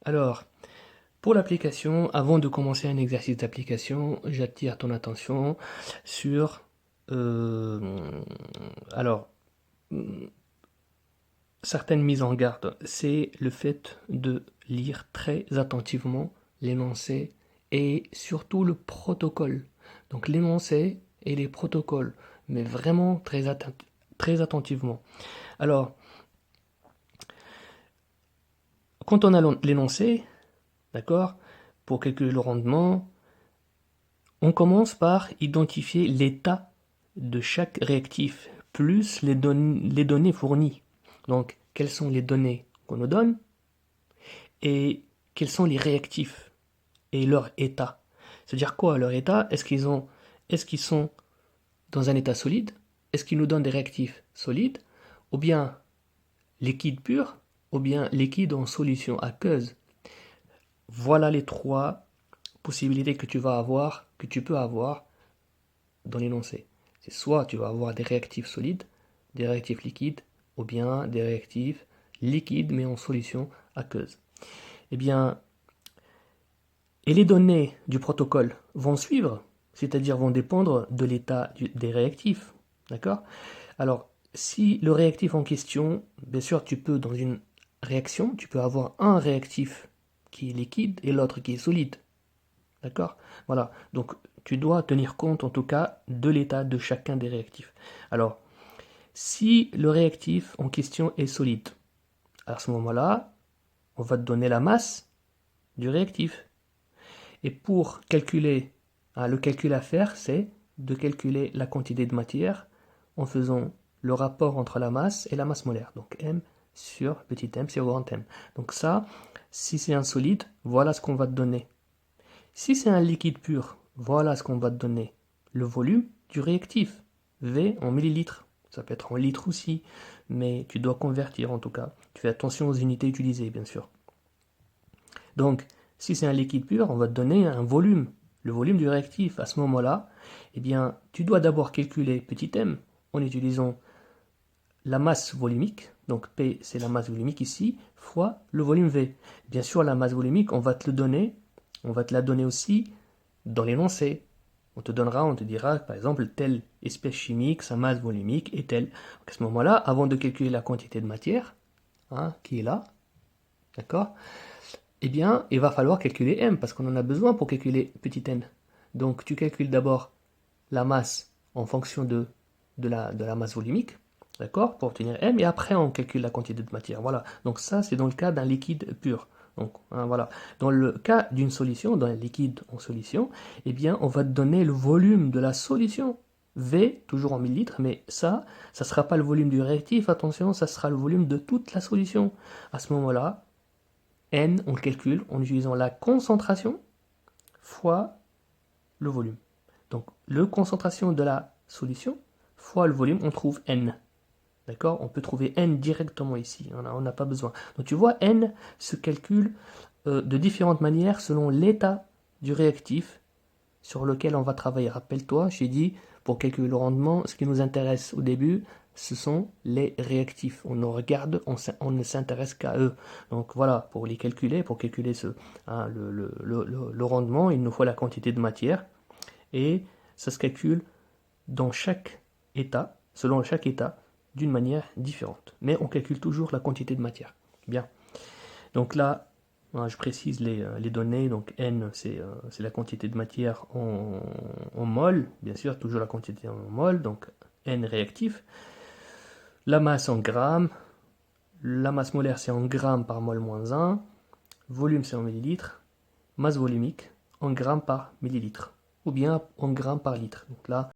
Alors, pour l'application, avant de commencer un exercice d'application, j'attire ton attention sur... euh, alors, certaines mises en garde. C'est le fait de lire très attentivement l'énoncé et surtout le protocole. Donc l'énoncé et les protocoles, mais vraiment très attentivement. Alors, quand on a l'énoncé, d'accord, pour calculer le rendement, on commence par identifier l'état de chaque réactif, plus les données fournies. Donc, quelles sont les données qu'on nous donne et quels sont les réactifs et leur état. C'est-à-dire quoi leur état? Est-ce qu'ils sont dans un état solide? Est-ce qu'ils nous donnent des réactifs solides? Ou bien liquide pur? Ou bien liquide en solution aqueuse? Voilà les trois possibilités que tu peux avoir dans l'énoncé. C'est soit tu vas avoir des réactifs solides, des réactifs liquides, ou bien des réactifs liquides mais en solution aqueuse. Eh bien, et les données du protocole vont suivre, c'est-à-dire vont dépendre de l'état des réactifs. D'accord? Alors, si le réactif en question, bien sûr, tu peux, dans une réaction, tu peux avoir un réactif qui est liquide et l'autre qui est solide. D'accord? Voilà. Donc, tu dois tenir compte, en tout cas, de l'état de chacun des réactifs. Alors, si le réactif en question est solide, à ce moment-là, on va te donner la masse du réactif. Et pour calculer, le calcul à faire, c'est de calculer la quantité de matière en faisant le rapport entre la masse et la masse molaire. Donc M sur petit m sur grand M. Donc ça, si c'est un solide, voilà ce qu'on va te donner. Si c'est un liquide pur, voilà ce qu'on va te donner. Le volume du réactif, V en millilitres. Ça peut être en litres aussi, mais tu dois convertir en tout cas. Tu fais attention aux unités utilisées, bien sûr. Donc, si c'est un liquide pur, on va te donner un volume, le volume du réactif. À ce moment-là, eh bien, tu dois d'abord calculer petit m en utilisant la masse volumique, donc P c'est la masse volumique ici, fois le volume V. Bien sûr, la masse volumique, on va te la donner aussi dans l'énoncé. On te dira, par exemple, telle espèce chimique, sa masse volumique est telle. Donc à ce moment-là, avant de calculer la quantité de matière, qui est là, d'accord, eh bien, il va falloir calculer m, parce qu'on en a besoin pour calculer petit n. Donc, tu calcules d'abord la masse en fonction de la masse volumique, d'accord, pour obtenir m, et après, on calcule la quantité de matière. Voilà. Donc, ça, c'est dans le cas d'un liquide pur. Donc, voilà. Dans le cas d'une solution, d'un liquide en solution, eh bien, on va te donner le volume de la solution. V, toujours en millilitres, mais ça ne sera pas le volume du réactif, attention, ça sera le volume de toute la solution. À ce moment-là, N, on le calcule en utilisant la concentration fois le volume. Donc, le concentration de la solution fois le volume, on trouve N. D'accord? On peut trouver N directement ici. On n'a pas besoin. Donc, tu vois, N se calcule de différentes manières selon l'état du réactif sur lequel on va travailler. Rappelle-toi, j'ai dit, pour calculer le rendement, ce qui nous intéresse au début, ce sont les réactifs. On nous regarde, on ne s'intéresse qu'à eux. Donc voilà, pour les calculer, pour calculer le rendement, il nous faut la quantité de matière. Et ça se calcule dans chaque état, selon chaque état, d'une manière différente. Mais on calcule toujours la quantité de matière. Bien. Donc là, je précise les données. Donc N, c'est la quantité de matière en mol. Bien sûr, toujours la quantité en mol. Donc N réactif. La masse en grammes. La masse molaire, c'est en grammes par mol moins 1. Volume, c'est en millilitres. Masse volumique, en grammes par millilitre. Ou bien en grammes par litre. Donc là,